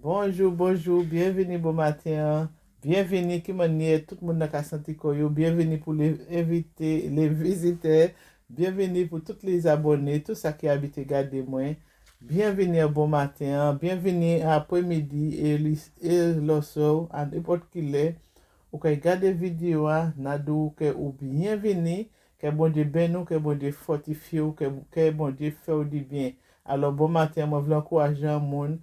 Bonjour, bonjour, bienvenue bon matin. Bienvenue qui m'a tout le monde dans la santé koyo. Bienvenue pour les invités, les visiteurs. Bienvenue pour tous les abonnés, tous ceux qui habitent garder moi. Bienvenue bon matin, bienvenue après-midi et le soir, à n'importe qui est. Ou que regarder vidéo na dou que ou bienvenue, que bon Dieu ben nous, que bon Dieu fortifie ou que bon Dieu fait du bien. Alors bon matin, moi je veux encourager un monde.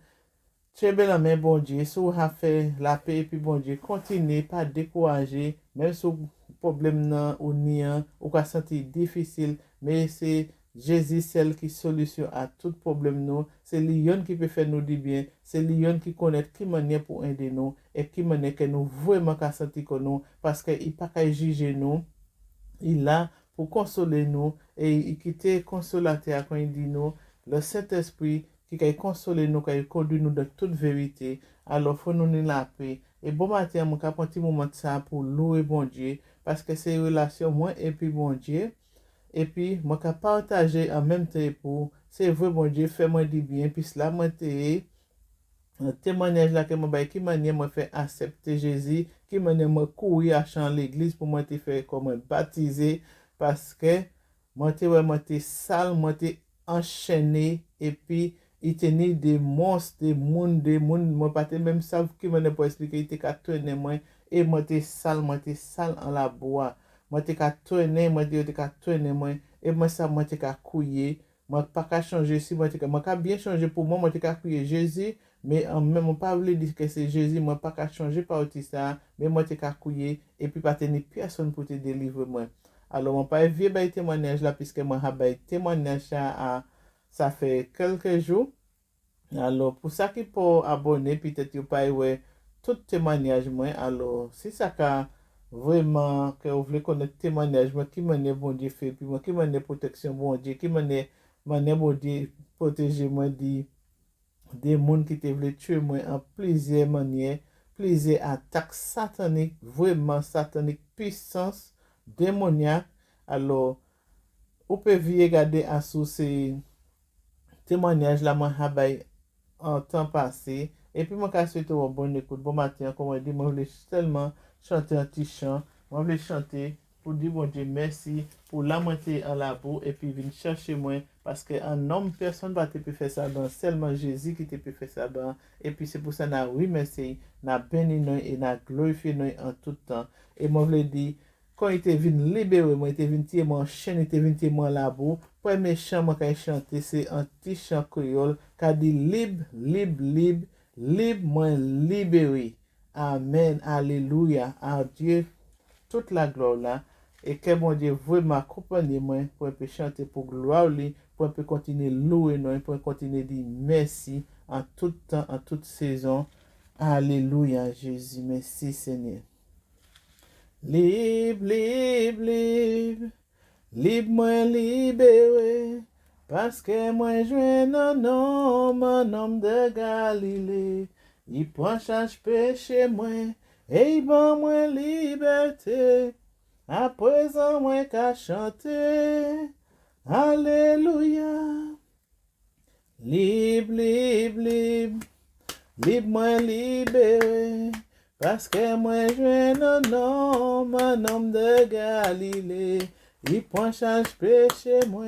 Très bel amen, bon Dieu, si vous avez fait la paix, et puis bon Dieu, continuez, pas décourager, même si le problème nan ou ni an, ou ka senti difficile, mais c'est Jésus celle qui solution à tout problème nous, c'est lui qui peut faire nous du bien, c'est lui qui connaît qui manière pour aider nous, et qui manière que nous vraiment ka senti que nous, parce qu'il pas qu'à juger nous, il là pour consoler nous et il quitte consolateur quand il dit nous le Saint-Esprit qui va consoler nous, qui va conduire nous dans toute vérité. Alors faut nous la paix. Et bon matin, mon cap un petit moment de ça pour louer bon Dieu parce que c'est une relation moi et puis bon Dieu. Et puis moi cap partager en même temps pour c'est vrai bon Dieu fait moi du bien puis cela moi un témoignage là que moi qui manière moi fait accepter Jésus, qui manière moi courir à chant l'église pour moi te faire comme baptiser parce que moi te sale, moi te enchaîné et puis il tenait des monstres, des mondes, moi pas te même savent qui m'a pas expliquer, il te ka tourner moi et moi te sale en la bois. Moi te ka tourner, moi te ka tourner moi et moi te ka couiller. Moi pas ka changer si moi ka bien changer pour moi te ka couiller Jésus. Mais en même pas voulu dire que c'est Jésus, moi pas qu'à changer par ça, mais moi t'es qu'à couiller et puis pas tenir personne pour te délivrer moi. Alors mon pas vieux bah témoignage là puisque moi ha bah témoignage ça fait quelques jours. Alors pour ça qui pour abonner peut-être you pas ouais tout témoignage moi alors si ça ka vraiment que vous voulez connaître témoignage moi qui m'en bon Dieu fait puis moi qui m'en protection bon Dieu qui m'en bon Dieu protéger moi dit des gens qui te voulaient tuer moi en plusieurs manières, plusieurs attaques sataniques, vraiment sataniques, puissance démoniaque. Alors, vous pouvez regarder à sous ces témoignages là, moi, en temps passé. Et puis, moi, je souhaite une bonne écoute. Bon matin, comme on dit, moi, je voulais seulement chanter un petit chant. Moi, je voulais chanter pour dire, bon Dieu, merci pour la montée en la boue et puis venir chercher moi. Parce qu'un homme, personne ne va te faire ça dans seulement Jésus qui te peut faire ça dans. Et puis, c'est pour ça que oui, merci, n'a béni nous et n'a glorifié nous en tout temps. Et moi, je voulais dire, quand il était venu libérer moi, il était venu tirer mon chaîne, il était venu tirer mon la boue. Premier chant moi quand chanter c'est un petit chant créole qui dit libre, libre, libre, libre moi libéré. Amen, alléluia. À Dieu toute la gloire là et que mon Dieu vraiment accompagne moi pour un peu chanter pour gloire lui, pour un peu continuer louer nous, pour continuer dire merci en tout temps, en toute saison. Alléluia Jésus, merci Seigneur. Libre, libre, libre. Libre moi libéré, parce que moi je un homme, un homme de Galilée. Il prend chaque péché moi, et il ban moi liberté. À présent moi qu'à chanter, Alléluia. Libre, libre, libre, libre moi libéré, parce que moi je un homme de Galilée. Il prend chaque péché moi,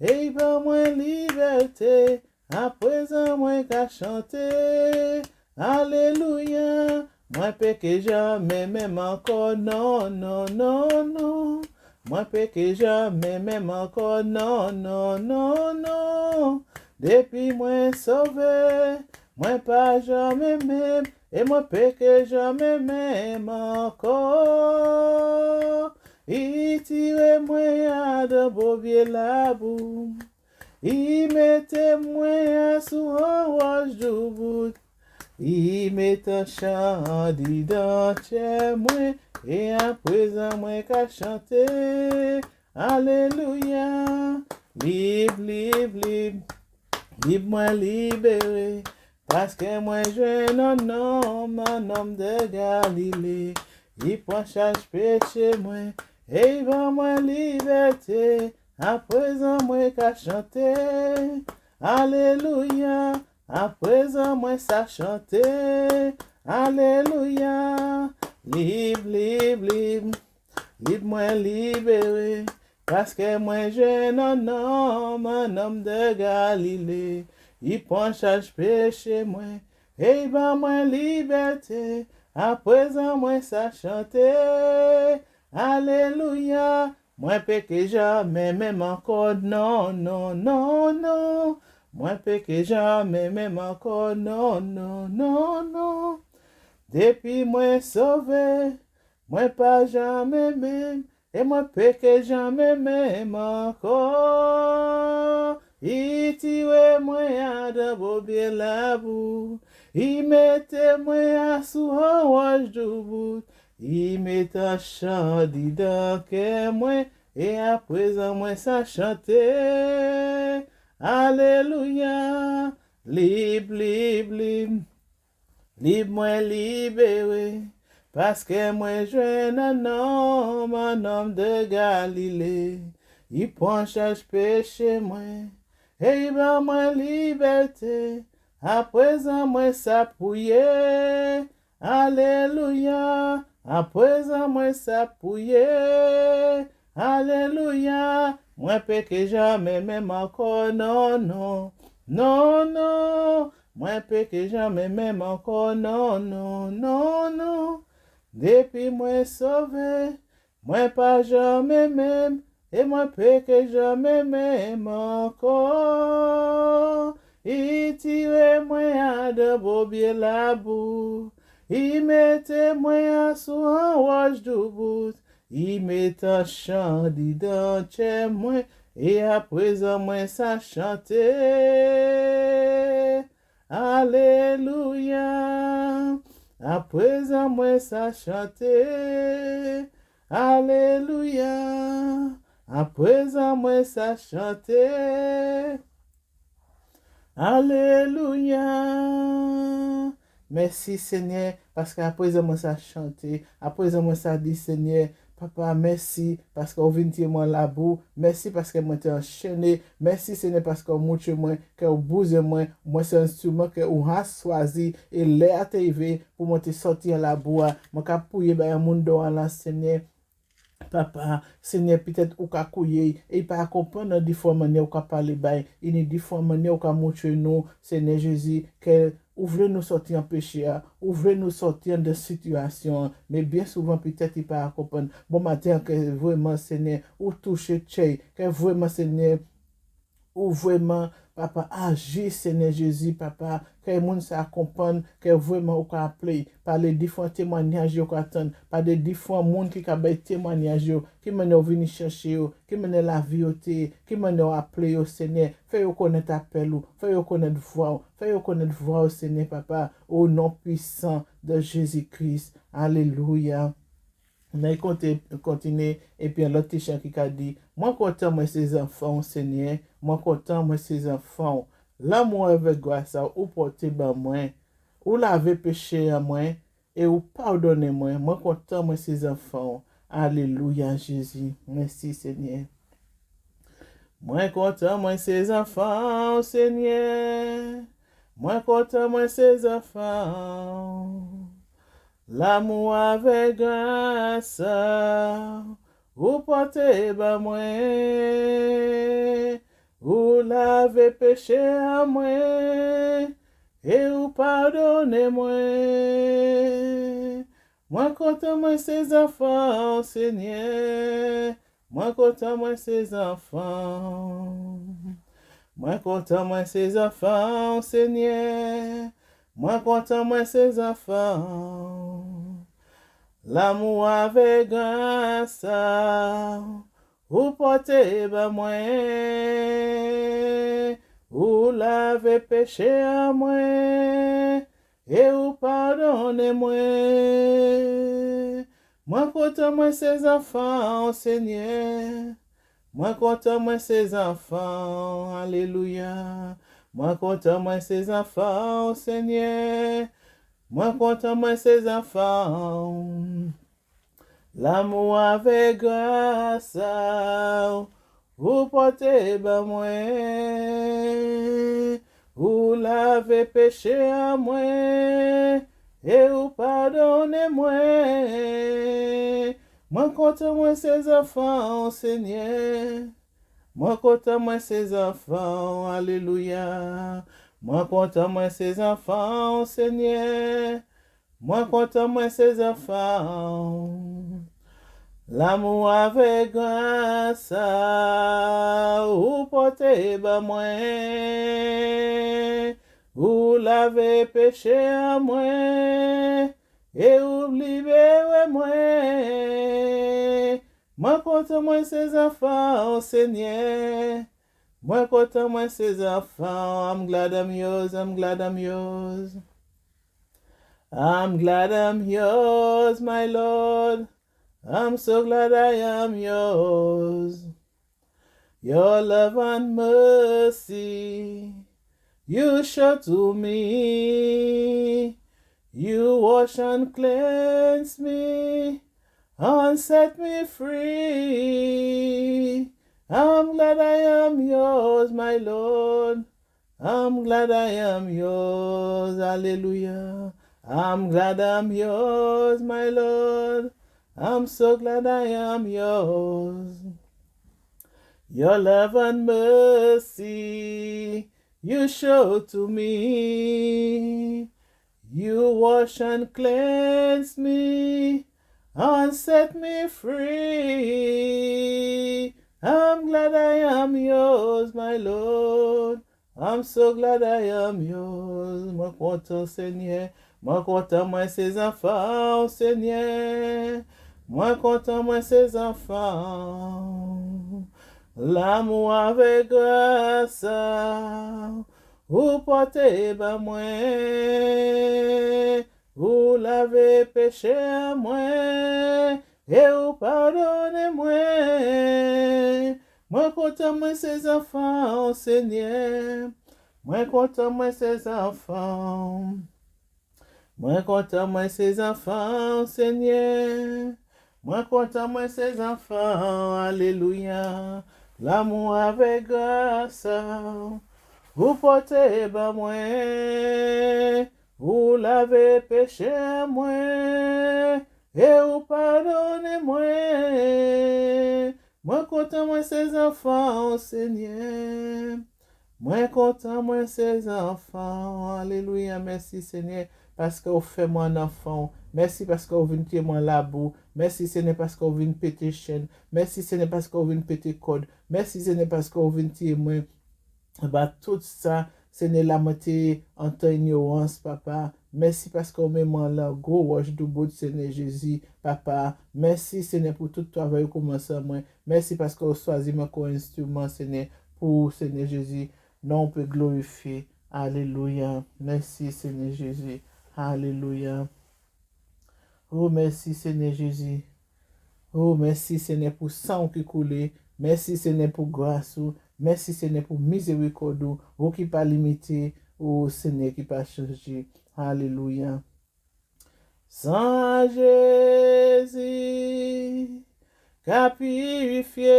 et il va moi liberté. À présent moi qu'à chanter, Alléluia. Moi péché jamais, même encore, non, non, non, non. Moi péché jamais, même encore, non, non, non, non. Depuis moi sauvé, moi pas jamais même, et moi péché jamais même encore. Il tire moi de bovier la boue. Il mette moi sous un roche du bout. Il mette un chant dedans chez moi. Et à présent moi qu'à chanter. Alléluia. Libre, libre, libre. Libre moi libéré. Parce que moi je un homme de Galilée. Il prend chaque péché moi, et il va moi liberté. À présent moi qu'à chanter, Alléluia. à présent moi ça chanter, alléluia, libre, libre, libre, libre moi libéré, parce que moi j'ai un homme de Galilée, il prend charge péché moi, et il va moi liberté, à présent moi ça chanter, alléluia, moi péché jamais, même encore, non, non, non, non. Moi péché jamais, même encore, non, non, non, non. Depuis moi sauvé, moi pas jamais même, et moi péché jamais même encore. Il tire moi à de bobier la boue, il mettait moi à sous un roche du bout, il met un chant dedans que moi, et à présent moi ça chanter. Alléluia, libre, libre, libre, libre moi libéré, parce que moi je un homme de Galilée, il prend charge péché moi, et il va moi liberté, à présent moi s'appuyer, alléluia, à présent moi s'appuyer, alléluia, moi péché jamais même encore, non, non, non, non, moi péché jamais même encore, non, non, non, non. Depuis moi sauvé, moi pas jamais même, et moi péché jamais même encore. Il tire moi à de bobier la boue, il mettait moi sous un roche du bout, il met un chant dedans chez moi, et à présent moi ça chanter. Alléluia. À présent moi ça chanter. Alléluia. À présent moi ça chanter. Alléluia. Merci Seigneur, parce qu'après moi ça chanter, après moi ça dit Seigneur, papa, merci parce qu'on vient de moi la boue, merci parce que moi t'ai enchaîné, merci Seigneur parce qu'on montre moi, que vous bousez moi, moi c'est un instrument que vous avez choisi et l'air arrivé pour moi te sortir la boue, moi capouiller ben un monde dans la Seigneur. Papa, Seigneur, peut-être ou ka kouye, et pas comprendre de différentes manières ou ka parler bail, il y a différentes manières ou ka montrer nous, Seigneur Jésus, que ouvrez nous sortir en péché, ouvrez nous sortir de situation, mais bien souvent peut-être il pas comprendre. Bon matin que vraiment Seigneur, ou toucher tchè, que vraiment Seigneur ou vraiment, papa, agis, Seigneur Jésus, papa, que le monde s'accompagne, que vraiment, ou appeler par les différents témoignages qu'on attend, par les différents mondes qui ont des témoignages, qui m'ont venir chercher, qui m'ont la vie, qui m'ont appelé au Seigneur, fais-vous connaître appel, fais-vous connaître voix, fais-vous connaître voix au Seigneur, papa, au nom puissant de Jésus-Christ. Alléluia. Mais continue, et puis l'autre chien qui a dit, moi content, moi, ces enfants, Seigneur, moi content, moi, ces enfants, l'amour avec grâce, ou porter ben moi, ou laver péché à moi, et ou pardonner moi, moi content, moi, ces enfants. Alléluia, Jésus. Merci, Seigneur. Moi content, moi, ces enfants, Seigneur. Moi content, moi, ces enfants. L'amour avec grâce, ou portez ba moi, ou lave péché à moi, et ou pardonnez moi. Moi content moi ses enfants, Seigneur, moi content moi ses enfants. Moi content moi ses enfants, Seigneur. Moi content moi ses enfants. L'amour avec grâce, ou portez ba moi, ou lave péché à moi, et ou pardonnez moi. Moi content moi ses enfants, Seigneur. Moi content moi ses enfants, alléluia. Moi content moi ses enfants, Seigneur. Moi content moi ses enfants. L'amour avec grâce, vous portez ben moi, ou lave péché à moi, et ou pardonne moi. Moi contre moi ses enfants, Seigneur. Moi contre moi ses enfants, alléluia. Moi contre moi ses enfants, Seigneur. Moi contre moi ses enfants. L'amour avec grâce, ou porté bas moi, ou lave péché à moi, et ou libéré moi. Moi contre moi ses enfants, Seigneur. Moi contre moi ses enfants. I'm glad I'm yours, I'm glad I'm yours. I'm glad I'm yours, my Lord. I'm so glad I am yours. Your love and mercy you show to me. You wash and cleanse me and set me free. I'm glad I am yours, my Lord. I'm glad I am yours. Hallelujah. I'm glad I'm yours, my Lord. I'm so glad I am yours. Your love and mercy you show to me. You wash and cleanse me and set me free. I'm glad I am yours, my Lord. I'm so glad I am yours. Moi content, Seigneur. Moi content, moi ses enfants, Seigneur. Moi content, moi ses enfants. L'amour avec grâce, ou portez bas moi, ou lave péché à moi, et ou pardonnez moi. Moi content moi ses enfants, Seigneur. Moi content moi ses enfants. Moi content moi ses enfants, Seigneur. Moi content moi ses enfants, alléluia. L'amour avec grâce, vous portez bas moi, vous lavez péché à moi, et vous pardonnez moi. Moi content moi ses enfants, Seigneur. Moi content moi ses enfants, alléluia, merci Seigneur, parce que vous faites moi un enfant. Merci parce que vous venez tirer moi la boue. Merci Seigneur parce que vous venez péter chaîne. Merci Seigneur parce que vous venez péter code. Merci Seigneur parce que vous venez tirer moi. Bah, tout ça, Seigneur, la moitié en temps ignorance, papa. Merci parce qu'on met moi là, gros wash du bout de Seigneur Jésus, papa. Merci, Seigneur, pour tout le travail que vous commencez à moi. Merci parce que vous choisissez moi comme instrument, Seigneur, pour Seigneur Jésus. Non, on peut glorifier. Alléluia. Merci, Seigneur Jésus. Alléluia. Oh, merci, Seigneur Jésus. Oh, merci, Seigneur, pour sang qui coule. Merci, Seigneur, pour grâce. Merci, Seigneur, pour miséricorde. Oh, qui pas limité. Oh, Seigneur, qui pas changé. Alléluia. Sans Jésus, qu'a purifié.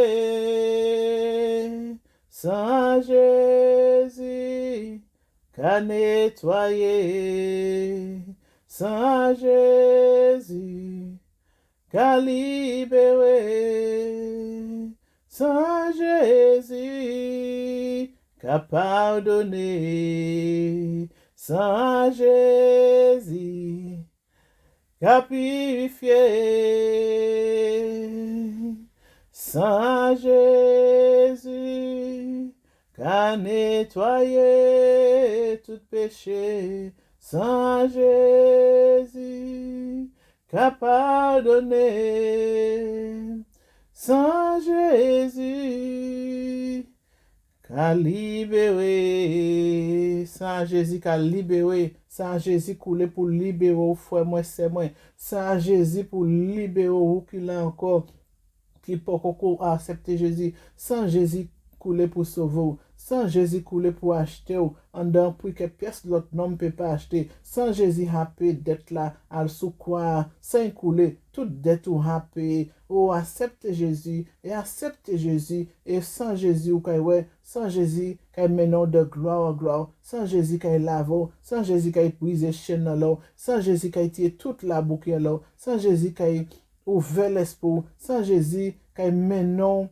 Sans Jésus, qu'a nettoyé. Sans Jésus, qu'a libéré. Sans Jésus, qu'a pardonné. Sans Jésus, qu'a purifié. Sans Jésus, qu'a nettoyé tout péché. Sans Jésus, qu'a pardonné. Sans Jésus, qu'a libéré. Sans Jésus, qu'a libéré. Sans Jésus, coulé pour libérer au frère, moi, c'est moi. Sans Jésus, pour libérer ou qu'il a encore, qui peut encore accepter Jésus. Sans Jésus, coulé pour sauver, sang Jésus coulé pour acheter, en d'un prix que pièce l'autre nom ne peut pas acheter, sang Jésus a payé d'être là, à sous quoi, sans couler, toute dette ou a payé, oh, accepte Jésus, et sans Jésus, ou ouais, sans Jésus, qu'il mène de gloire en gloire, sans Jésus, qu'il lave, sans Jésus, qu'il brise chaîne dans l'eau, sans Jésus, qu'il tire toute la boucle dans l'eau, sans Jésus, qu'il ouvre l'esprit, sans Jésus, qu'il mène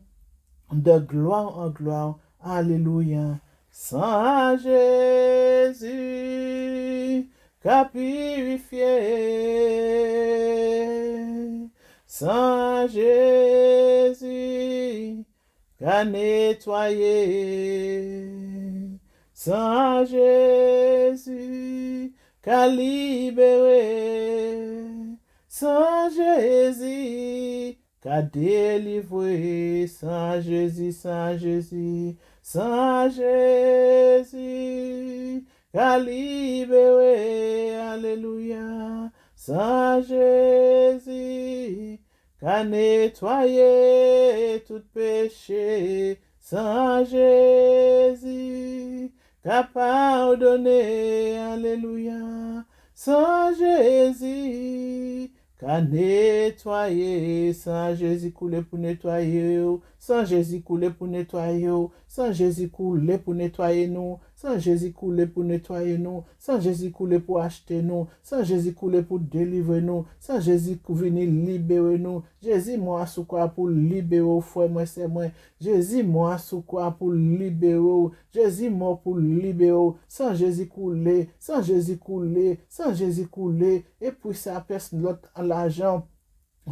de gloire en gloire. Alléluia. Sans Jésus, qu'a purifié, sans Jésus, qu'a nettoyé, sans Jésus, qu'a libéré, sans Jésus, qu'a délivré, sans Jésus, sans Jésus, sans Jésus, qu'a libéré, alléluia, sans Jésus, qu'a nettoyé tout péché, sans Jésus, qu'a pardonné, alléluia, sans Jésus, qu'a nettoyé, sans Jésus coulé pour nettoyer, sans Jésus coulé pour nettoyer, sans Jésus coulé pour nettoyer nous, sans Jésus coulé pour nettoyer nous, sans Jésus coulé pour acheter nous, sans Jésus coulé pour délivrer nous, sans Jésus venir libérer nous, Jésus moi sous quoi pour libérer, frère moi c'est moi, Jésus moi sous quoi pour libérer, Jésus mort pour libérer, sans Jésus coulé, sans Jésus coulé, sans Jésus coulé, et puis ça personne l'autre l'argent.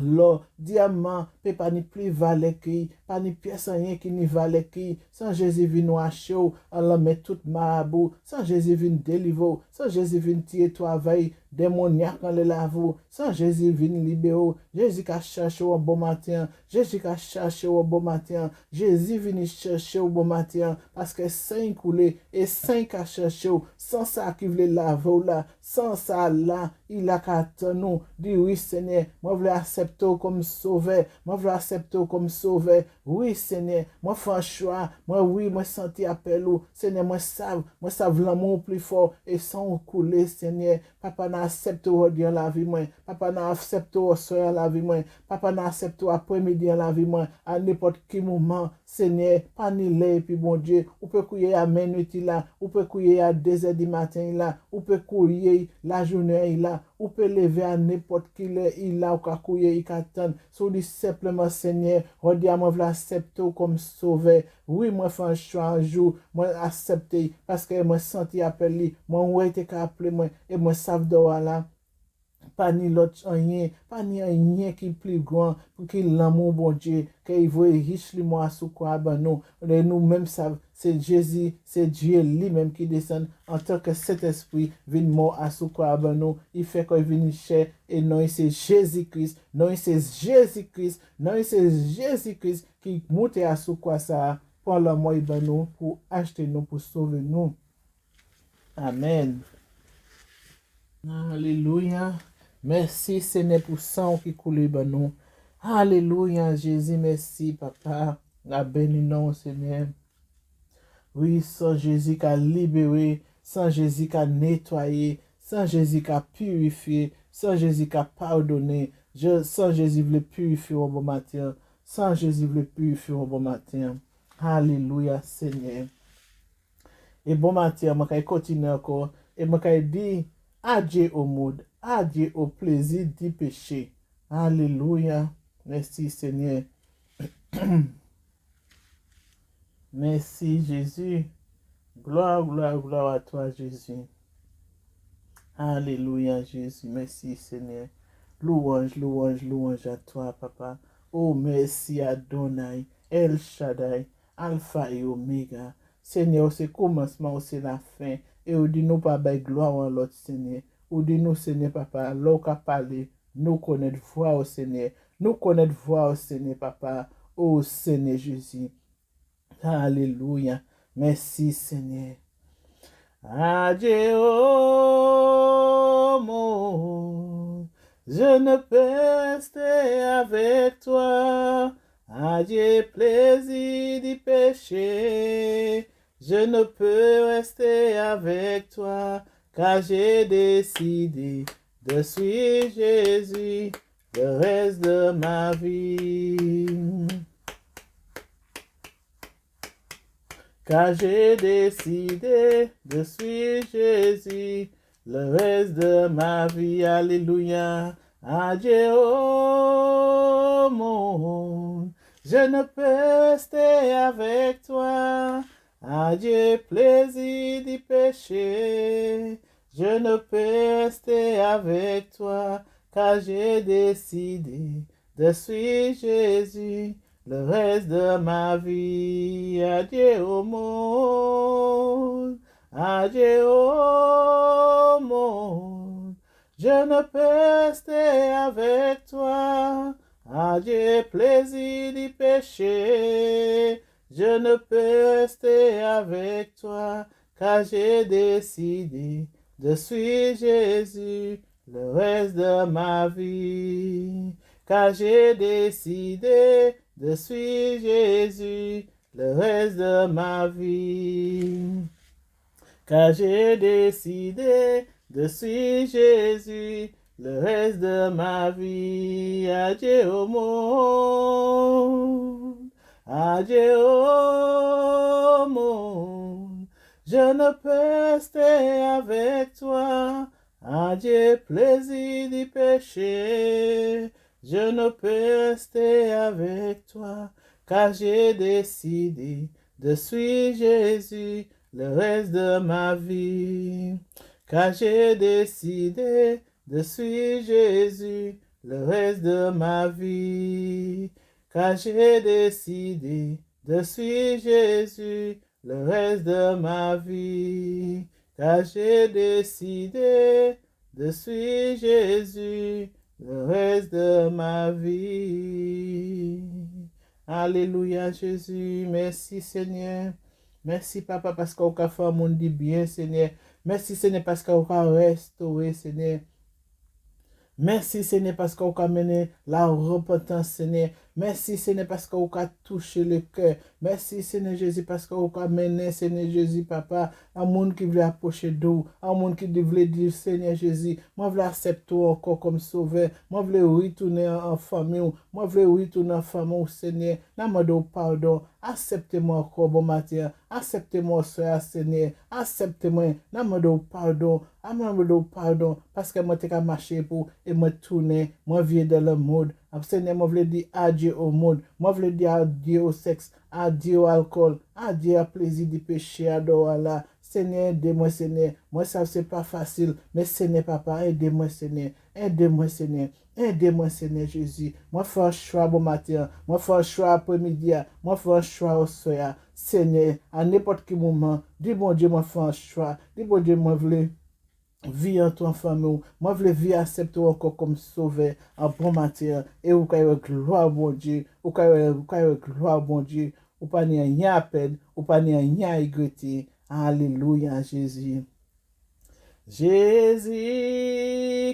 L'or, diamant, peut pas ni plus valer qui, pas ni pièce rien qui ni valer qui, sans Jésus vient nous acheter, Allah met tout marabou, sans Jésus vient délivrer, sans Jésus vient tirer toi veille, démoniaque dans le lavo, sans Jésus vient libérer, Jésus qui cherche au bon matin, Jésus qui cherche au bon matin, Jésus vient chercher au bon matin, parce que cinq coulé, et cinq à chercher, sans ça qui veut laver là, sans ça là, il a qu'à nous, dit oui Seigneur, moi je veux accepter comme sauveur, moi je veux accepter comme sauveur, oui Seigneur, moi fais un choix, moi oui, moi senti appel, Seigneur, moi savent l'amour plus fort, et sans couler Seigneur, papa n'a accepté aujourd'hui la vie moi, papa n'a accepté au soir la vie moi, papa n'a accepté après-midi la vie moi, à n'importe quel moment, Seigneur, pas ni l'air, puis bon Dieu, ou peut couiller à minuit là, ou peut couiller à 2 heures du matin là, ou peut couiller la journée là, ou peut lever à n'importe quelle heure il a, ou peut couiller, il attend, so dit simplement Seigneur, redis moi v'la accepter comme sauveur, oui, moi fais un choix un jour, moi accepter, parce que moi senti appel li, moi ouais te ka appelé moi, et moi savent de là, pas ni l'autre rien, pas ni rien qui est plus grand pour qu'il l'amour bon Dieu, qu'il veut riche moi sous quoi ben nous, et nous-mêmes savons, c'est Jésus, c'est Dieu lui-même qui descend en tant que cet esprit vient mort à sous quoi ben nous, il fait qu'il vienne cher et non c'est Jésus-Christ, non c'est Jésus-Christ, non c'est Jésus-Christ qui monte à sous quoi ça pour l'amour ben nous, pour acheter nous, pour sauver nous. Amen. Alléluia. Merci Seigneur pour sang qui coule ben nous. Alléluia Jésus, merci Papa. La béni non Seigneur. Oui, sans Jésus qui a libéré, sans Jésus qui a nettoyé, sans Jésus qui a purifié, sans Jésus qui a pardonné, sans Jésus veut purifier au bon matin, sans Jésus veut purifier au bon matin. Alléluia Seigneur. Et bon matin, je vais continuer encore, et je vais dire adieu au monde, adieu au plaisir du péché. Alléluia. Merci Seigneur. Merci Jésus. Gloire, gloire, gloire à toi Jésus. Alléluia Jésus. Merci Seigneur. Louange, louange, louange à toi Papa. Oh merci Adonai, El Shaddai, Alpha et Omega. Seigneur, c'est le commencement, c'est la fin. Et on dit nous pas de gloire en l'autre Seigneur. On dit nous Seigneur Papa, l'eau qu'a parlé, nous connaître voix au Seigneur. Nous connaître voix au Seigneur Papa. Oh Seigneur Jésus. Alléluia. Merci Seigneur. Adieu au monde, je ne peux rester avec toi. Adieu plaisir du péché, je ne peux rester avec toi, car j'ai décidé de suivre Jésus le reste de ma vie. Car j'ai décidé de suivre Jésus le reste de ma vie. Alléluia. Adieu au monde, je ne peux rester avec toi. Adieu plaisir du péché, je ne peux rester avec toi, car j'ai décidé de suivre Jésus le reste de ma vie. Adieu au monde, adieu au monde, je ne peux rester avec toi. Adieu plaisir du péché, je ne peux rester avec toi, car j'ai décidé de suivre Jésus le reste de ma vie. Car j'ai décidé de suivre Jésus le reste de ma vie. Car j'ai décidé de suivre Jésus le reste de ma vie. Adieu au monde, adieu au monde, je ne peux rester avec toi. Adieu plaisir du péché, je ne peux rester avec toi, car j'ai décidé de suivre Jésus le reste de ma vie. Car j'ai décidé de suivre Jésus le reste de ma vie. Car j'ai décidé de suivre Jésus le reste de ma vie. Car j'ai décidé de suivre Jésus le reste de ma vie. Alléluia Jésus, merci Seigneur. Merci Papa parce qu'on a fait un monde du bien Seigneur. Merci Seigneur parce qu'on a restauré Seigneur. Merci Seigneur parce qu'on a mené la repentance Seigneur. Merci Seigneur parce qu'on a touché le cœur. Merci Seigneur Jésus parce qu'on a mené Seigneur Jésus Papa un monde qui voulait approcher d'eau, un monde qui voulait dire Seigneur Jésus, moi je voulais accepter encore comme sauveur, moi je voulais retourner en famille, moi je voulais retourner en famille Seigneur, n'a demandé pardon, acceptez-moi encore bon matin, acceptez-moi soeur Seigneur, acceptez-moi, n'a demandé pardon, pardon, parce que moi t'ai marché pour et me tourner, moi viens dans le monde. Seigneur, moi voulais dire adieu au monde, moi voulais dire adieu au sexe, adieu au alcool, adieu au plaisir du péché, adore là. Seigneur, aidez-moi, Seigneur. Moi, ça, c'est pas facile, mais Seigneur, Papa, aidez-moi, Seigneur. Aidez-moi, Seigneur. Aidez-moi, Seigneur Jésus. Moi, fais un choix bon matin. Moi, fais un choix après-midi. Moi, fais un choix au soir. Seigneur, à n'importe quel moment, dis bon Dieu, moi, fais un choix. Dis bon Dieu, moi, voulais vie en ton famille, moi je veux vie accepter encore comme sauveur en bon matin et ou quand gloire bon Dieu, ou quand gloire bon Dieu, ou pas ni rien à peine, ou pas ni rien à regretter. Alléluia Jésus. Jésus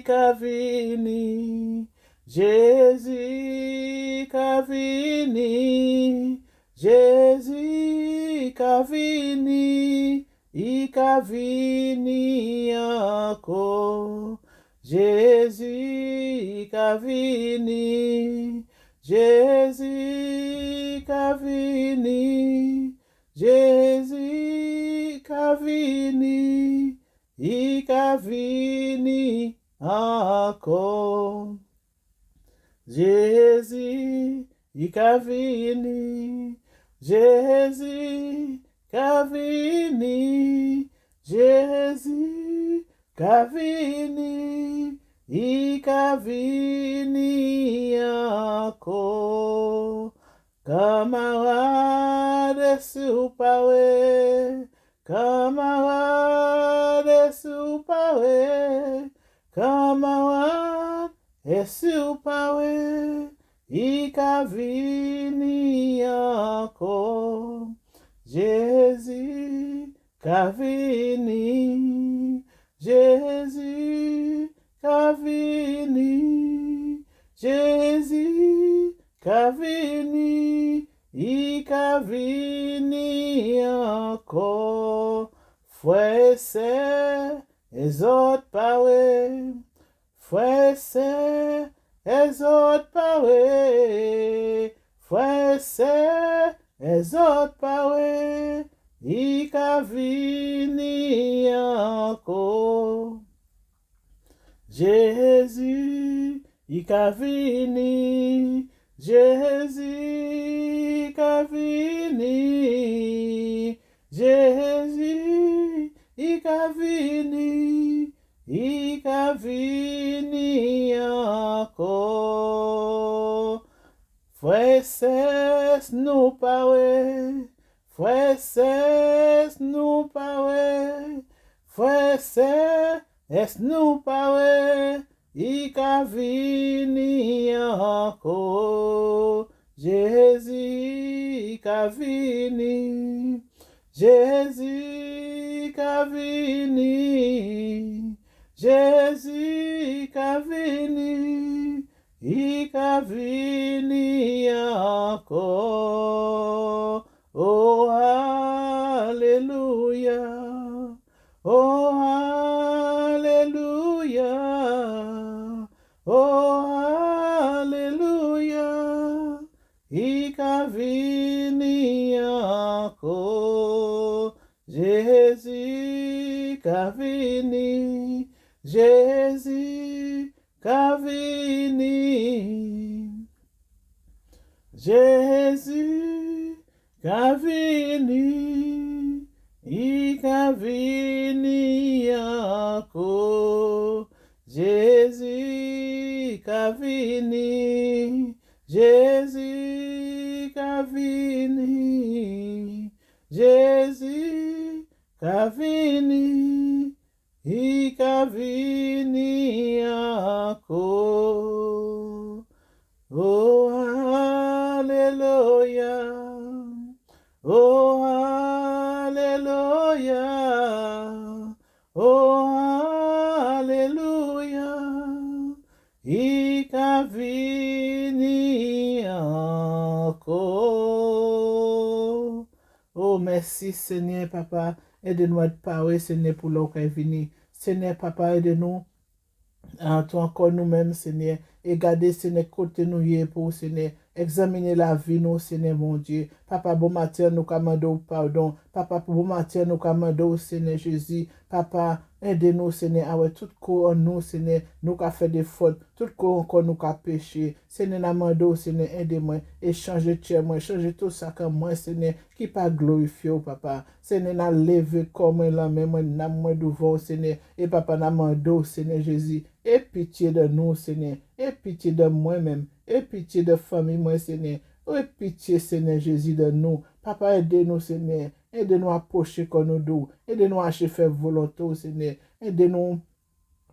qu'a vini, Jésus qu'a vini, Jésus qu'a vini. I ka vini encore, Jésus ka vini, Jésus ka vini, Jésus ka vini, I ka vini encore, Jésus I ka vini, Jésus Kavini, Jésus, Kavini, I Kavini encore. Camarade soupawe, camarade soupawe, camarade soupawe, I Kavini encore. Jésus, Kavini, Jésus, Kavini, Jésus, Kavini, I kavini encore. Frère, c'est, les autres parler. Frère, c'est, les autres parler. Frère, c'est, les autres parler. I kavini encore. Jésus, I kavini. Jésus, kavini. Jésus, I kavini. I kavini encore. Frères, sœurs, nous parler. Frères, sœurs, nous parler. Frères, sœurs, nous parler. I kavini encore. Jésus, kavini. Jésus, kavini. Jésus, kavini. I kavini encore. Oh, Alléluia. Oh, Alléluia. Oh, Alléluia. I kavini encore. Jésus, kavini. Jésus, kavini. Jésus, kavini. I kavini encore. Jésus, kavini. Jésus, kavini. Jésus, kavini. I kavini encore. Oh, Alléluia. Oh, Alléluia. Oh, Alléluia. I kavini encore. Oh, merci Seigneur, Papa. Aide-nous à te parler, Seigneur, pour l'eau qui est venue. Seigneur, Papa, aide-nous. Toi encore nous-mêmes, Seigneur, et garder, Seigneur, côté nous y est pour, Seigneur, examiner la vie, nous, Seigneur, mon Dieu. Papa, bon matin, nous commandons pardon. Papa, bon matin, nous commandons, Seigneur Jésus. Papa, aide-nous, Seigneur, avec tout corps en nous, Seigneur, nous qui fait des fautes, tout corps encore nous qui péché. Seigneur, nous Seigneur, aide-moi, et change moi, change tout ça comme moi, Seigneur, qui pas glorifié, Papa. Seigneur, nous levé comme la même, nous moi devant, Seigneur, et Papa, nous Seigneur Jésus. Et pitié de nous, Seigneur. Et pitié de moi-même. Et pitié de famille, moi, Seigneur. Et pitié, Seigneur Jésus, de nous. Papa, aidez-nous, Seigneur. Aidez-nous à approcher comme nous doux. Aidez-nous à faire volonté, Seigneur. Aidez-nous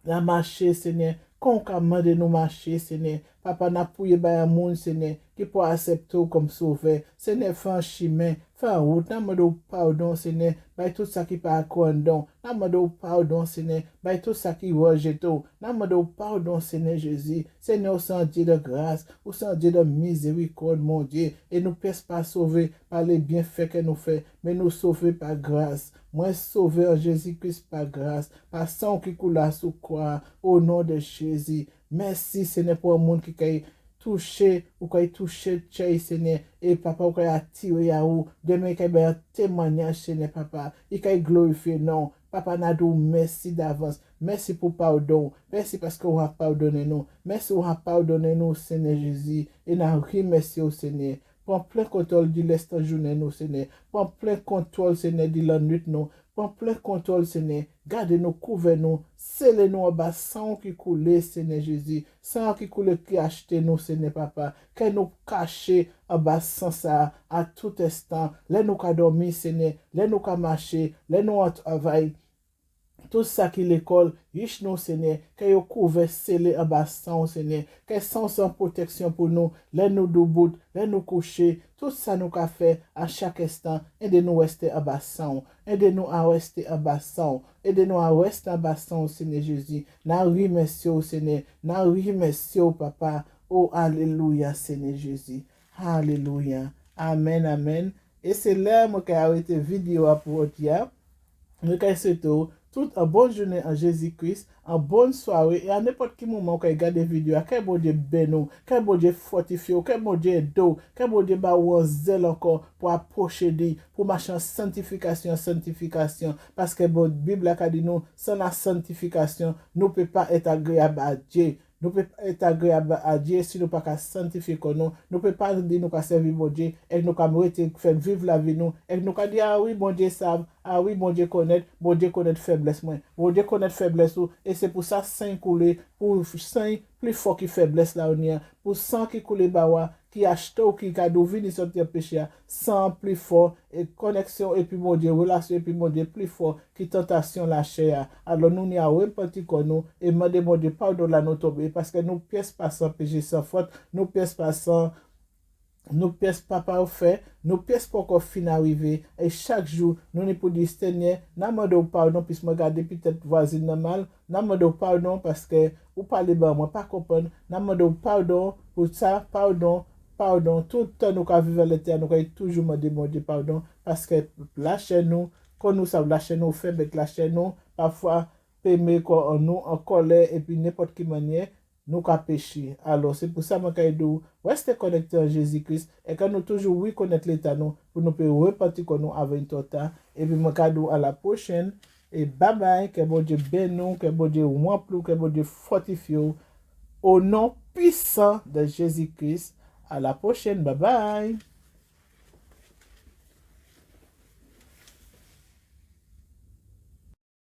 à marcher, Seigneur. Concrètement de nous marcher, Seigneur. Papa, n'a pouillé par un monde, Seigneur, qui peut accepter comme sauveur. Seigneur, fais un chemin, fais un route. N'a demandé pardon, Seigneur, par tout ça qui pas condom. N'a demandé pardon, Seigneur, par tout ça qui rejette. N'a demandé pardon, Seigneur Jésus. Seigneur, au sang Dieu de grâce, au sang Dieu de miséricorde, mon Dieu. Et nous ne pas sauver par les bienfaits que nous faisons, mais nous sauver par grâce. Moi, sauvé en Jésus-Christ par grâce, par sang qui coule sous croix, au nom de Jésus. Merci, Seigneur, pour un monde qui a touché, ou qui a touché, Seigneur, et Papa, ou qui a attiré à vous, demain, qui a un témoignage, Seigneur, Papa, et qui a glorifié, non. Papa, nous merci d'avance. Merci pour pardon. Merci parce que vous avez pardonné nous. Merci pour avoir pardonné nous, Seigneur Jésus. Et nous remercions au Seigneur. Prends plein contrôle de l'instant journée, nous, Seigneur. Prends plein contrôle, Seigneur, de la nuit, nous. Prends plein contrôle, Seigneur. Gardez-nous, couvrez-nous. Scellez-nous en bas, sans qui coule, Seigneur Jésus. Sans qui coule, qui achète nous, Seigneur Papa. Que nous cacher en bas, sans ça, à tout instant. Laisse-nous qu'à dormir, Seigneur. Laisse-nous qu'à marcher. Laisse-nous à travailler. Tout ça qui l'école, riche nous, Seigneur, que vous couvert, scellé en bas sans, Seigneur, que sans protection pour nous, laisse-nous debout, laisse-nous coucher, tout ça nous qu'a fait à chaque instant, aidez-nous à rester en bas sans, aidez-nous à rester en bas sans, aidez-nous à rester en bas sans, Seigneur Jésus, nous remercions, Seigneur, nous remercions, Papa, Oh, alléluia, Seigneur Jésus. Alléluia. Amen, amen. Et c'est là que j'ai arrêté vidéo pour dire. Nous souhaitons toute une bonne journée en Jésus-Christ, une bonne soirée et à n'importe quel moment qu'on regarde des vidéos, quel bon Dieu bénit, quel bon Dieu fortifie, quel bon Dieu aide, quel bon Dieu ba ou un zèle encore pour approcher de, pour marcher en sanctification, sanctification. Parce que la Bible a dit nous, sans la sanctification, nous ne pouvons pas être agréables à Dieu. Nous ne pouvons pas être agréables à Dieu si nous ne pouvons pas sanctifier nous. Nous ne pouvons pas dire nous servir mon Dieu et nous pouvons faire vivre la vie nous. Et nous pouvons dire, ah oui, mon Dieu savent, ah oui, mon Dieu connaît faiblesse moi. Mon Dieu connaît faiblesse ou. Et c'est pour ça, saint coulé, pour saint plus fort qui faiblesse là on y a. Pour sang qui coulé bawa, qui achète ou qui cadeau vini sortir péché, sang plus fort et connexion et puis mon Dieu, relation et puis mon Dieu plus fort qui tentation la chair. Alors nous n'y a repenti qu'on nous et demandez mon Dieu pardon là nous tomber parce que nous pièces pas sans péché sans faute, nous pièces pas sans nous pièces pas parfait, nous pièces pas encore fin arriver et chaque jour nous ne pour dire Seigneur, n'a demandé pardon puisque me garder peut-être voisine normal, n'a demandé pardon parce que ou parler ben moi pas comprendre, n'a demandé pardon pour ça, pardon, tout le temps nous avons vivre l'éternel, nous avons toujours demandé pardon parce que lâchez nous, quand nous savons lâcher nous faibles, lâcher nous, parfois aimer nous en colère et puis n'importe quelle manière nous avons péché. Alors, c'est pour ça que je dis, restez connectés à Jésus-Christ et que nous toujours reconnaître l'état nous pour nous pouvons repartir comme nous avec tout temps. Et puis, je dis à la prochaine. Et bye bye, que bon Dieu bénisse, que bon Dieu remplit, que bon Dieu fortifie. Au nom puissant de Jésus-Christ. À la prochaine. Bye bye.